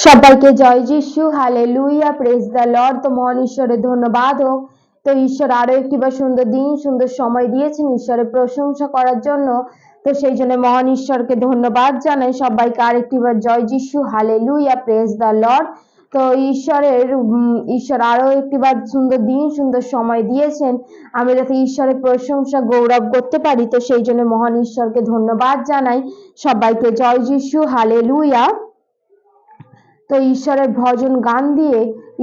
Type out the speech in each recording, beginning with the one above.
সবাইকে জয় যিশু, হালেলুয়া, প্রেজ দ্য লর্ড। তো মহান ঈশ্বরের ধন্যবাদ হোক। তো ঈশ্বর আরো একটিবার সুন্দর দিন, সুন্দর সময় দিয়েছেন ঈশ্বরের প্রশংসা করার জন্য। তো সেই জন্য মহান ঈশ্বরকে ধন্যবাদ জানাই। সবাইকে আরেকটিবার জয় যিশু, হালেলুয়া, প্রেজ দ্য লর্ড। তো ঈশ্বর আরো একটিবার সুন্দর দিন, সুন্দর সময় দিয়েছেন আমরা যাতে ঈশ্বরের প্রশংসা গৌরব করতে পারি। তো সেই জন্য মহান ঈশ্বরকে ধন্যবাদ জানাই। সবাইকে জয় যিশু, হালেলুয়া। তো ঈশ্বরের ভজন গান দিয়ে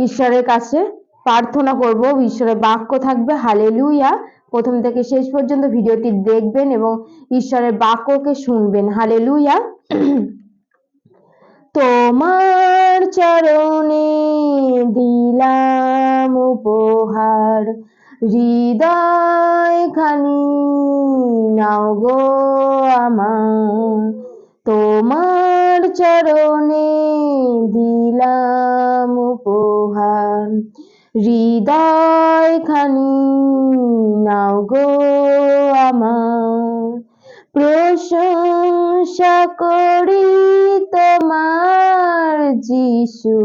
ঈশ্বরের কাছে প্রার্থনা করব। ঈশ্বরের বাক্য থাকবে, হালেলুয়া। প্রথম থেকে শেষ পর্যন্ত ভিডিওটি দেখবেন এবং ঈশ্বরের বাক্যকে শুনবেন, হালেলুয়া। তোমার চরণে দিলাম উপহার, হৃদয় খানি নাও গো আমার। তোমার চরণে দিলাম উপহার, হৃদয় খানি নাও গো আমার। প্রশংসা করি তোমার যিশু,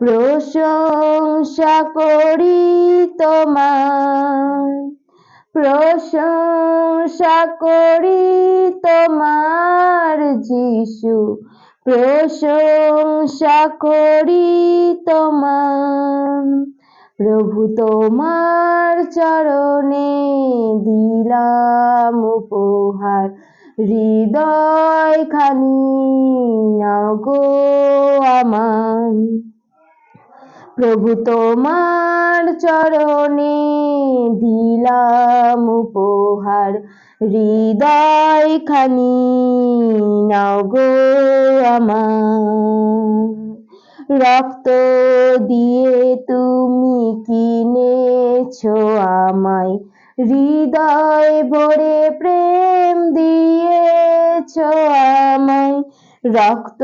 প্রশংসা করি তোমার, প্রশংসা করি তোমার যিশু, প্রশংসা করি তোমার। প্রভু তোমার চরণে দিলাম উপহার, হৃদয় খানি নাও গো আমার। প্রভু তোমার চরণে দিলাম উপহার, হৃদয় খানি নাও গো আমার। রক্ত দিয়ে তুমি কিনেছো আমায়, হৃদয় ভরে প্রেম দিয়েছো আমায়। রক্ত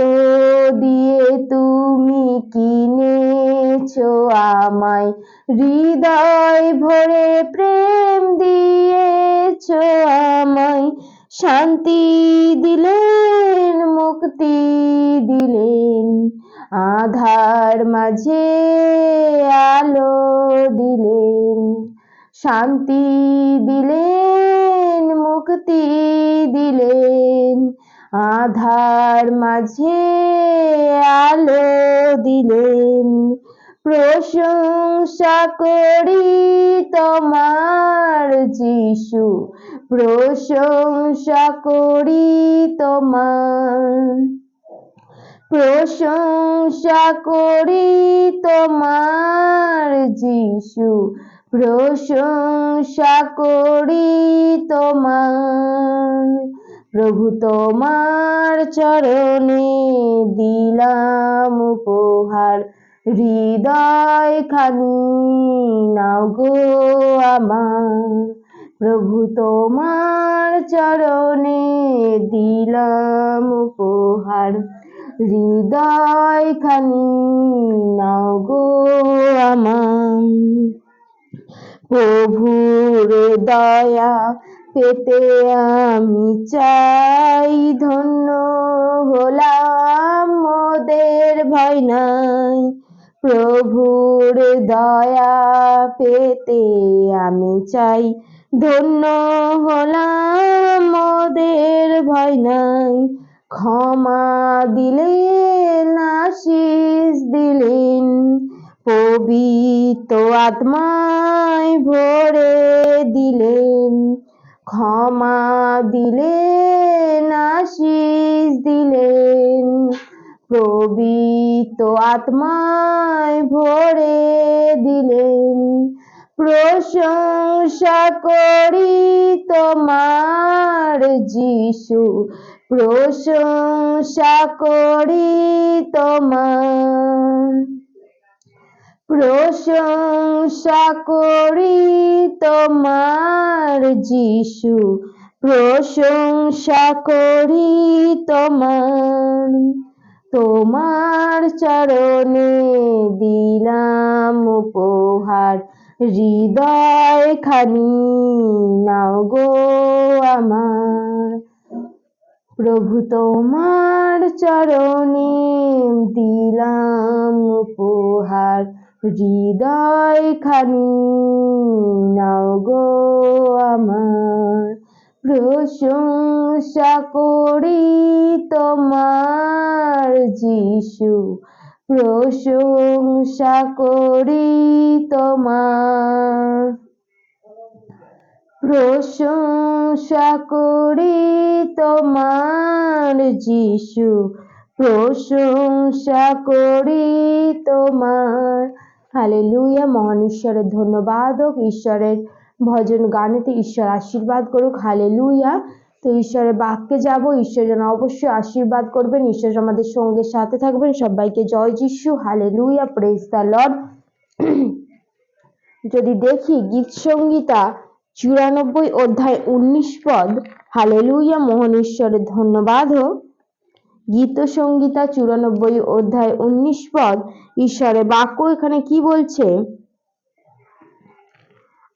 দিয়ে তুমি কিনেছো আমায়, হৃদয় ভরে প্রেম দিয়েছো আমায়। শান্তি দিলেন, মুক্তি দিলেন, আধার মাঝে আলো দিলেন। শান্তি দিলেন, মুক্তি দিলেন, আধার মাঝে আলো দিলেন। প্রশংসা করি তোমার যিশু, প্রশংসা করি তোমার, প্রশংসা করি তোমার যিশু, প্রশংসা করি তোমার। প্রভু তোমার চরণে দিলাম উপহার, হৃদয় খানি নাও গো আমার। প্রভু তোমার চরণে দিলাম উপহার, হৃদয় খানি নাও গো আমার। প্রভুর দয়া পেতে আমি চাই, ধন্য হলাম মোদের ভয় নাই। প্রভুর দয়া পেতে আমি চাই, ধন্য হলাম মোদের ভয় নাই। ক্ষমা দিলেন, আশীষ দিলেন, পবিত্র আত্মায় ভরে দিলেন। ক্ষমা দিলেন, আশীষ দিলেন, পবিত্র আত্মায় ভরে দিলেন। প্রশংসা করি তোমার যিশু, প্রশংসা করি তোমার, প্রশংসা করি তোমার যিশু, প্রশংসা করি তোমার। তোমার চরণে দিলাম উপহার, হৃদয় খানি নাও গো আমার। প্রভু তোমার চরণে দিলাম দিলাম উপহার হৃদয় খানি, নাও গো আমার। প্রশংসা করি তোমার যিশু, প্রশংসা করি তোমার। প্রশংসা করি তোমার যিশু, প্রশংসা করি তোমার। হালেলুয়া। মহান ঈশ্বরের ধন্যবাদ হোক। ঈশ্বরের ভজন গানেতে ঈশ্বর আশীর্বাদ করুক। হালেলুয়া। তো ঈশ্বরের বাক্যে যাব। ঈশ্বর যেন অবশ্যই আশীর্বাদ করবেন। ঈশ্বর আমাদের সঙ্গে সাথে থাকবেন। সবাইকে জয় যিশু। হালেলুয়া। Praise the lord. যদি দেখি গীত সংহিতা 94 অধ্যায় 19 পদ। হালেলুয়া। মহান ঈশ্বরের ধন্যবাদ হোক। গীত সংহিতা 94 অধ্যায় 19 পদ। ঈশ্বরের বাক্য এখানে কি বলছে?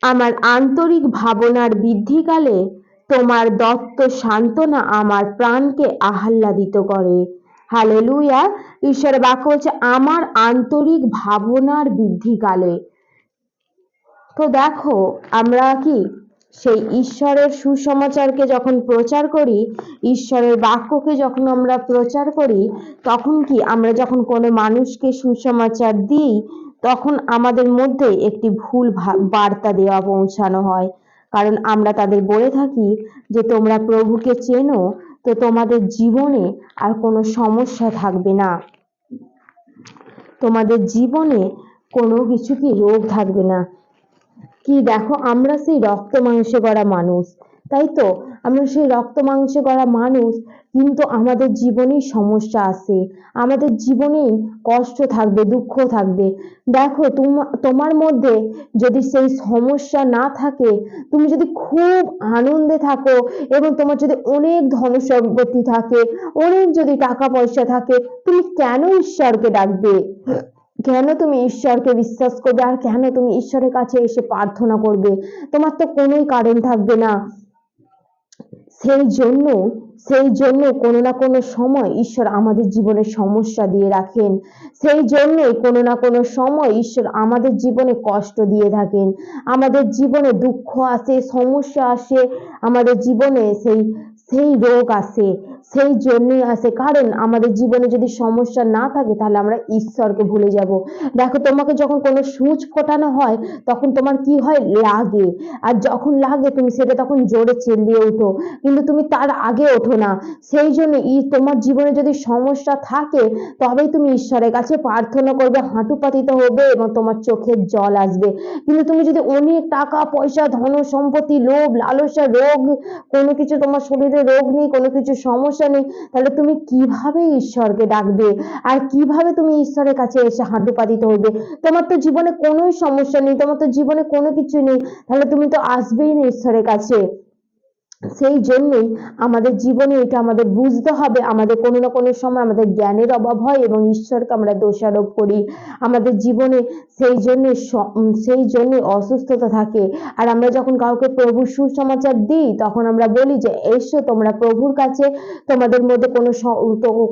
আমার আন্তরিক ভাবনার বৃদ্ধিকালে তোমার দত্ত সান্ত্বনা আমার প্রাণকে আহ্লাদিত করে। হালেলুয়া। ঈশ্বরের বাক্য হচ্ছে আমার আন্তরিক ভাবনার বৃদ্ধিকালে। তো দেখো, আমরা কি সেই ঈশ্বরের সুসমাচারকে যখন প্রচার করি, ঈশ্বরের বাক্যকে যখন আমরা প্রচার করি, তখন কি আমরা যখন কোনো মানুষকে সুসমাচার দিই, তখন আমাদের মধ্যে একটি ভুল বার্তা দেওয়া পৌঁছানো হয়। কারণ আমরা তাদের বলে থাকি যে তোমরা প্রভুকে চেনো, তো তোমাদের জীবনে আর কোনো সমস্যা থাকবে না, তোমাদের জীবনে কোনো কিছু কি রোগ থাকবে না। কি দেখো, আমরা সেই রক্ত মাংসে গড়া মানুষ, তাই তো? আমরা সেই রক্ত মাংসে গড়া মানুষ, কিন্তু আমাদের জীবনেই সমস্যা আসে, আমাদের জীবনেই কষ্ট থাকবে, দুঃখ থাকবে। দেখো, তোমার মধ্যে যদি সেই সমস্যা না থাকে, তুমি যদি খুব আনন্দে থাকো এবং তোমার যদি অনেক ধন সম্পত্তি থাকে, অনেক যদি টাকা পয়সা থাকে, তুমি কেন ঈশ্বরকে ডাকবে? কেন তুমি ঈশ্বরকে বিশ্বাস করবে? আর কেন তুমি ঈশ্বরের কাছে এসে প্রার্থনা করবে? তোমার তো কোনোই কারণ থাকবে না। সেই জন্য কোনো না কোনো সময় ঈশ্বর আমাদের জীবনে সমস্যা দিয়ে রাখেন। সেই জন্যই কোনো না কোনো সময় ঈশ্বর আমাদের জীবনে কষ্ট দিয়ে থাকেন। আমাদের জীবনে দুঃখ আসে, সমস্যা আসে, আমাদের জীবনে সেই রোগ আসে, সেই জন্যই আসে। কারণ আমাদের জীবনে যদি সমস্যা না থাকে, তাহলে আমরা ঈশ্বরকে ভুলে যাব। দেখো, তোমাকে যখন কোনো সূচ ফোটানো হয়, তখন তোমার কি হয়? লাগে। আর যখন লাগে তুমি সেটা তখন জোরে চিল্লিয়ে ওঠো, কিন্তু তুমি তার আগে ওঠো না। সেই জন্য তোমার জীবনে যদি সমস্যা থাকে, তবেই তুমি ঈশ্বরের কাছে প্রার্থনা করবে, হাঁটু পাতিত হবে এবং তোমার চোখের জল আসবে। কিন্তু তুমি যদি অনেক টাকা পয়সা, ধন সম্পত্তি, লোভ লালসা, রোগ, কোনো কিছু তোমার শরীরে রোগ নেই, কোনো কিছু সমস্যা নেই, তাহলে তুমি কিভাবে ঈশ্বরকে ডাকবে? আর কিভাবে তুমি ঈশ্বরের কাছে এসে হাঁটু পাতিত হবে? তোমার তো জীবনে কোনো সমস্যা নেই, তোমার তো জীবনে কোনো কিছু নেই, তাহলে তুমি তো আসবেই না ঈশ্বরের কাছে। সেই জন্যই আমাদের জীবনে এটা আমাদের বুঝতে হবে। আমাদের কোনো না কোনো সময় আমাদের জ্ঞানের অভাব হয় এবং ঈশ্বরকে আমরা দোষারোপ করি আমাদের জীবনে। সেই জন্যই অসুস্থতা থাকে। আর আমরা যখন কাউকে প্রভুর সুসমাচার দিই, তখন আমরা বলি যে এসো তোমরা প্রভুর কাছে, তোমাদের মধ্যে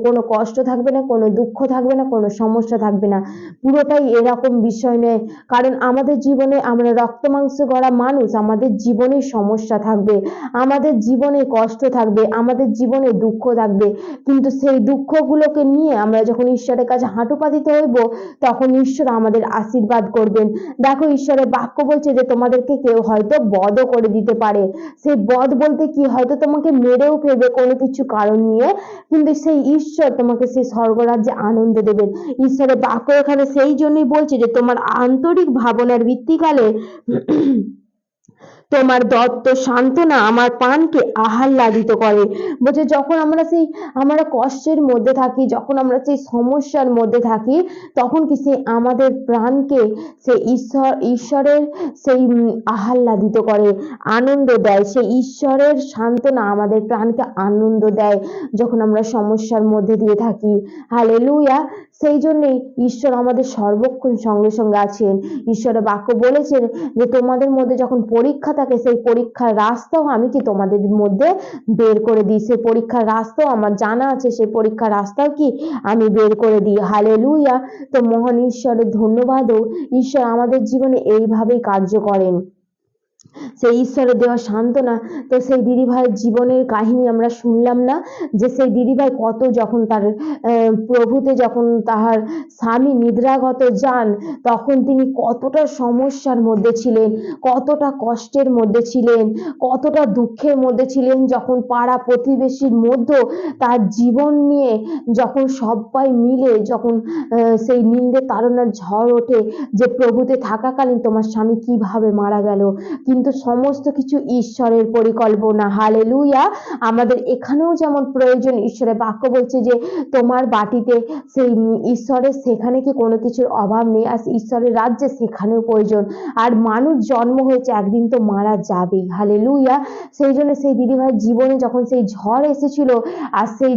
কোনো কষ্ট থাকবে না, কোনো দুঃখ থাকবে না, কোনো সমস্যা থাকবে না। পুরোটাই এরকম বিষয় নেই। কারণ আমাদের জীবনে, আমরা রক্ত মাংস গড়া মানুষ, আমাদের জীবনে সমস্যা থাকবে, আমাদের জীবনে কষ্ট থাকবে, আমাদের জীবনে দুঃখ থাকবে। কিন্তু সেই দুঃখগুলোকে নিয়ে আমরা যখন ঈশ্বরের কাছে হাঁটু পাতিত হইব, তখন ঈশ্বর আমাদের আশীর্বাদ করবেন। দেখো, ঈশ্বরের বাক্য বলছে যে তোমাদেরকে কেউ হয়তো বধও করে দিতে পারে। সেই বধ বলতে কি? হয়তো তোমাকে মেরেও ফেলবে কোনো কিছু কারণ নিয়ে, কিন্তু সেই ঈশ্বর তোমাকে সেই স্বর্গরাজ্যে আনন্দ দেবেন। ঈশ্বরের বাক্য এখানে সেই জন্যই বলছে যে তোমার আন্তরিক ভাবনার ভিত্তিকালে তোমার দত্ত সান্ত্বনা আমার প্রাণকে আহ্লাদিত করে। বলছে যখন আমরা কষ্টের মধ্যে থাকি, যখন আমরা সেই সমস্যার মধ্যে থাকি, তখন কি সেই আমাদের প্রাণকে সেই ঈশ্বরের সেই আহ্লাদিত করে, আনন্দ দেয়। সেই ঈশ্বরের সান্ত্বনা আমাদের প্রাণকে আনন্দ দেয় যখন আমরা সমস্যার মধ্যে দিয়ে থাকি। হালেলুয়া। সেই জন্যই ঈশ্বর আমাদের সর্বক্ষণ সঙ্গে সঙ্গে আছেন। ঈশ্বরের বাক্য বলেছেন যে তোমাদের মধ্যে যখন পরীক্ষা পরীক্ষা থাকে সেই পরীক্ষার রাস্তাও আমি কি তোমাদের মধ্যে বের করে দিই, সেই পরীক্ষার রাস্তাও আমার জানা আছে, সেই পরীক্ষার রাস্তাও কি আমি বের করে দিই। হালেলুয়া। তো মহান ঈশ্বরের ধন্যবাদ হোক, ঈশ্বর আমাদের জীবনে এইভাবেই কার্য করেন, সেই ঈশ্বরের দেওয়া সান্ত্বনা। তো সেই দিদিভাইয়ের জীবনের কাহিনী আমরা শুনলাম না, যে সেই দিদিভাই কত যখন তার প্রভুতে যখন তাহার স্বামী নিদ্রাগত যান, তখন তিনি কতটা সমস্যার মধ্যে ছিলেন, কতটা কষ্টের মধ্যে ছিলেন, কতটা দুঃখের মধ্যে ছিলেন, যখন পাড়া প্রতিবেশীর মধ্যে তার জীবন নিয়ে যখন সবাই মিলে যখন সেই নিন্দে তাড়নার ঝড় ওঠে, যে প্রভুতে থাকাকালীন তোমার স্বামী কিভাবে মারা গেল, কিন্তু সমস্ত কিছু ঈশ্বরের পরিকল্পনা। হালেলুয়া। আমাদের এখানেও যেমন প্রয়োজন, ঈশ্বরের বাক্য বলছে যে তোমার বাটিতে সেই ঈশ্বরের সেখানে কি কোনো কিছুর অভাব নেই, আর ঈশ্বরের রাজ্যে সেখানেও প্রয়োজন। আর মানুষ জন্ম হয়েছে, একদিন তো মারা যাবেই। হালেলুয়া। সেই জন্য সেই দিদিভাইয়ের জীবনে যখন সেই ঝড় এসেছিল, আর সেই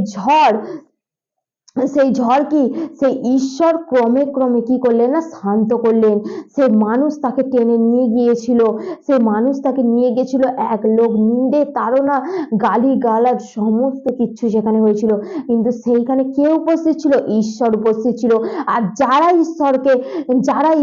ঝড় কি সেই ঈশ্বর ক্রমে ক্রমে কি করলেন না, শান্ত করলেন। সেই মানুষ তাকে টেনে নিয়ে গিয়েছিল, সেই মানুষ তাকে নিয়ে গেছিল, এক লোক নিন্দে তাড়না গালি গালাজ সমস্ত কিছু সেখানে হয়েছিল, কিন্তু সেইখানে কে উপস্থিত ছিল, ঈশ্বর উপস্থিত ছিল। আর যারা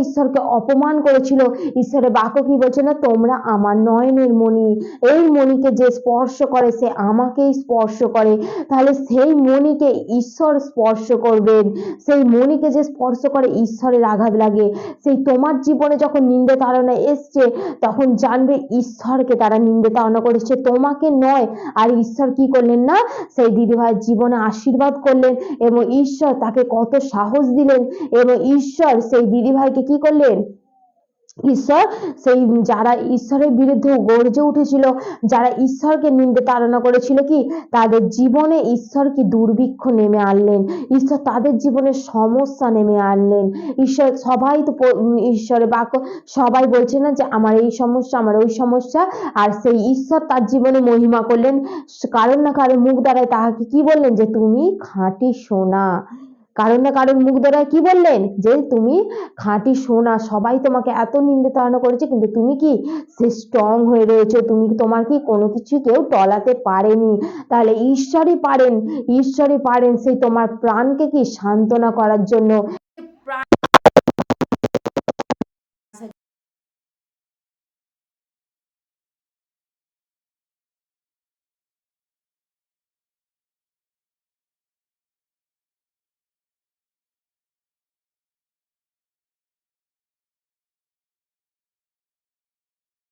ঈশ্বরকে অপমান করেছিল, ঈশ্বরের বাক্য কি বলছে না, তোমরা আমার নয়নের মণি, এই মণিকে যে স্পর্শ করে সে আমাকেই স্পর্শ করে। তাহলে সেই মণিকে ঈশ্বর স্পর্শ করবেন, সেই মণিকে যে স্পর্শ করে ঈশ্বরের আঘাত লাগে। সেই তোমার জীবনে যখন নিন্দে তাড়না এসছে, তখন জানবে ঈশ্বরকে তারা নিন্দে তাড়না করেছে, তোমাকে নয়। আর ঈশ্বর কি করলেন না, সেই দিদিভাইয়ের জীবনে আশীর্বাদ করলেন, এবং ঈশ্বর তাকে কত সাহস দিলেন, এবং ঈশ্বর সেই দিদিভাইকে কি করলেন, ঈশ্বর সেই যারা ঈশ্বরের বিরুদ্ধে গর্জে উঠেছিল, যারা ঈশ্বরকে নিন্দে তাড়না করেছিল, কি তাদের জীবনে ঈশ্বর কি দুর্ভিক্ষ নেমে আনলেন, ঈশ্বর তাদের জীবনে সমস্যা নেমে আনলেন। ঈশ্বর সবাই তো ঈশ্বরের বাক্য সবাই বলছে না যে আমার এই সমস্যা, আমার ওই সমস্যা, আর সেই ঈশ্বর তার জীবনে মহিমা করলেন, কারণ না কারণ মুখ দ্বারায় তাহাকে কি বললেন, যে তুমি খাঁটি সোনা। কারণ না কারণ মুখ দ্বারায় কি বললেন, যে তুমি খাঁটি সোনা। সবাই তোমাকে এত নিন্দে তাড়না করেছে, কিন্তু তুমি কি সে স্ট্রং হয়ে রয়েছে, তোমার কি কোনো কিছু কেউ টলাতে পারেনি। তাহলে ঈশ্বরই পারেন সেই তোমার প্রাণকে কি সান্ত্বনা করার জন্য।